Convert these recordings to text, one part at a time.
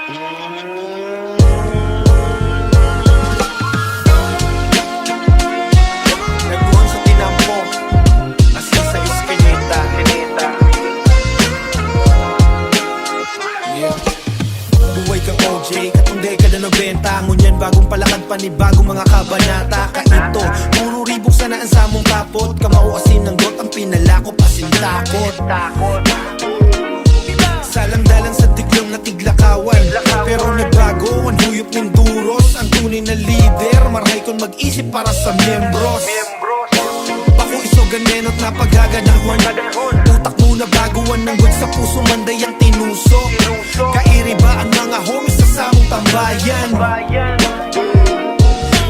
Nagbuhan sa tinampo, asin sa iskinita. Yeah. Buhay kang OJ, katong dekada 90. Ngunyan bagong palakad, panibagong mga kabanata. Kaito, puro ribok sana ang samong kapot. Kamao asin ng got, ang pinalako pasin takot. Salang-dalang sa tiklong na tiglakawan, pero nagbago ang huyop ng duros. Ang tunay na leader, maray kong mag-isip para sa membros. Bako isogan menot na pagaganawan, utak mo na baguan ng good sa puso manday ang tinusok. Kairi ba ang mga homies sa samong tambayan?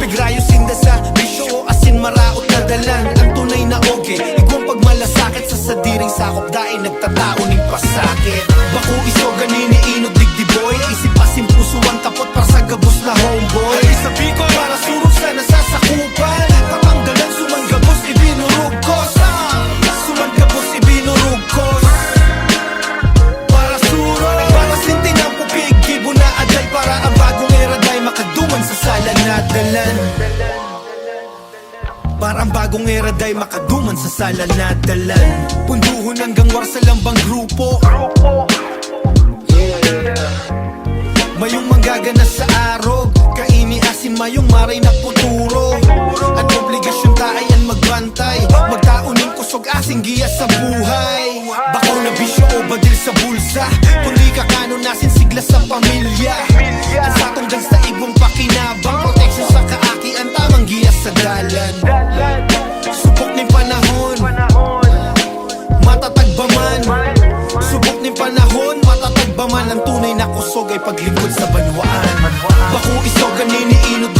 Pigrayo sinda sa bisyo, asin maraot na dalan. Ang tunay na oge, igwang pagmalasakit sa sadiring sakop. Dahil nagtatao ning pasakit. Bako isogan iniinod digdi boy, isip asin puso ang tapot para sa gabos na homeboy. Ay sabi ko para surog sa nasasakupan, tatanggalan sumanggabos ibinurugkos. Sumanggabos ibinurugkos para surog, para sinti ng pupig gibo na aday. Para ang bagong era day makaduman sa sala na dalan. Para ang bagong era day makaduman sa sala na dalan. Punduhon hanggang war sa lambang grupo. Mayong manggagana sa arog, kaini asin mayong maray na puturo. At obligasyon taayan magbantay, magtauning kusog asing giya sa buhay. Bako na bisyo o badil sa bulsa, kundi kakano nasin sigla sa pamilya. Ang satong gans na ibong pakinabang, protection sa kaaki ang tamang giya sa dalan. Subok ning panahon, matatag ba man? Subok ning panahon, matatag ba man? Ang tunay na kusog ay paglingkod sa banwaan. Bako isogan iniinod